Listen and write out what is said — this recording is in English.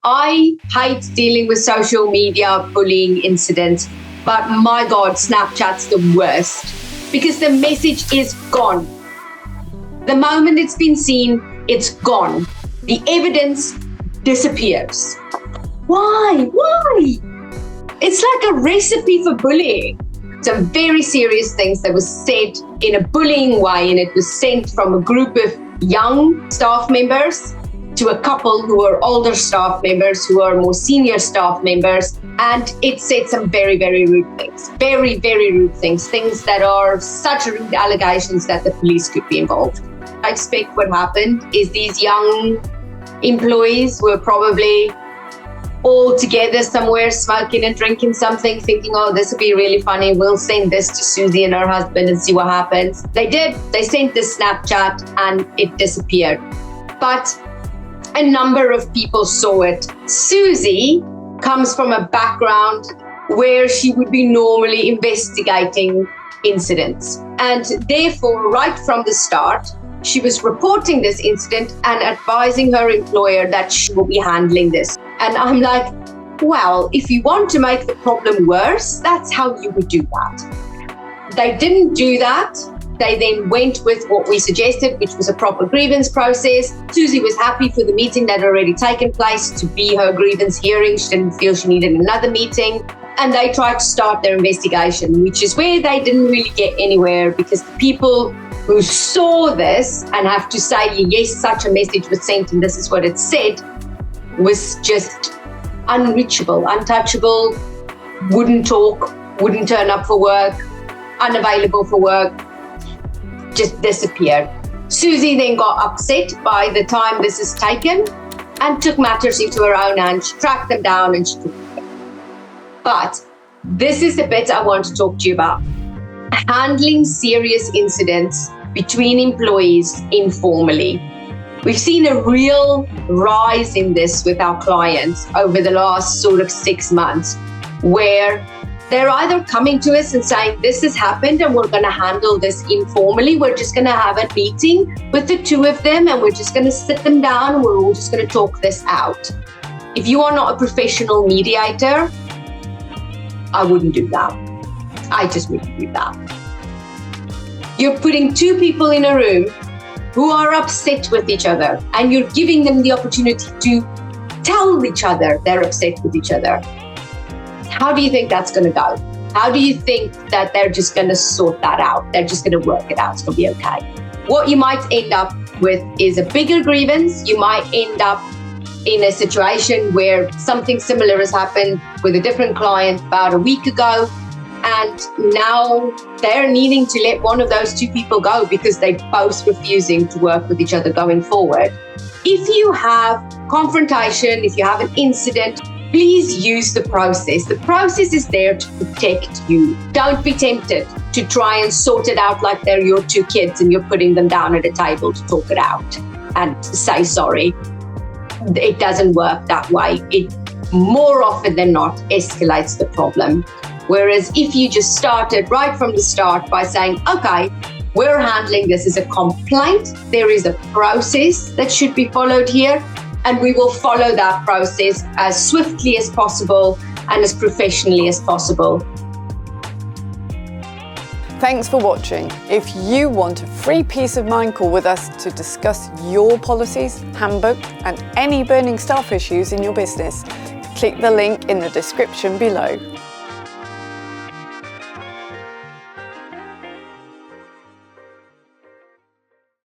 I hate dealing with social media bullying incidents, but my God, Snapchat's the worst because the message is gone. The moment it's been seen, it's gone. The evidence disappears. Why? It's like a recipe for bullying. Some very serious things that was said in a bullying way, and it was sent from a group of young staff members to a couple who are older staff members, who are more senior staff members. And it said some very, very rude things, very, very rude things that are such rude allegations that the police could be involved. I expect what happened is these young employees were probably all together somewhere smoking and drinking something, thinking, oh, this will be really funny. We'll send this to Susie and her husband and see what happens. They did. They sent this Snapchat and it disappeared. But a number of people saw it. Susie comes from a background where she would be normally investigating incidents. And therefore, right from the start, she was reporting this incident and advising her employer that she will be handling this. And I'm like, well, if you want to make the problem worse, that's how you would do that. They didn't do that. They then went with what we suggested, which was a proper grievance process. Susie was happy for the meeting that had already taken place to be her grievance hearing. She didn't feel she needed another meeting. And they tried to start their investigation, which is where they didn't really get anywhere because the people who saw this and have to say, yes, such a message was sent and this is what it said, was just unreachable, untouchable, wouldn't talk, wouldn't turn up for work, unavailable for work, just disappeared. Susie then got upset by the time this is taken and took matters into her own hands. She tracked them down and she took them. But this is the bit I want to talk to you about. Handling serious incidents between employees informally. We've seen a real rise in this with our clients over the last sort of 6 months, where they're either coming to us and saying, this has happened and we're going to handle this informally. We're just going to have a meeting with the two of them and we're just going to sit them down and we're all just going to talk this out. If you are not a professional mediator, I wouldn't do that. I just wouldn't do that. You're putting two people in a room who are upset with each other and you're giving them the opportunity to tell each other they're upset with each other. How do you think that's going to go? How do you think that they're just going to sort that out? They're just going to work it out. It's going to be okay. What you might end up with is a bigger grievance. You might end up in a situation where something similar has happened with a different client about a week ago. And now they're needing to let one of those two people go because they're both refusing to work with each other going forward. If you have confrontation, if you have an incident, please use the process. The process is there to protect you. Don't be tempted to try and sort it out like they're your two kids and you're putting them down at a table to talk it out and say sorry. It doesn't work that way. It more often than not escalates the problem. Whereas if you just started right from the start by saying, okay, we're handling this as a complaint, there is a process that should be followed here, and we will follow that process as swiftly as possible and as professionally as possible. Thanks for watching. If you want a free peace of mind call with us to discuss your policies, handbook, and any burning staff issues in your business, click the link in the description below.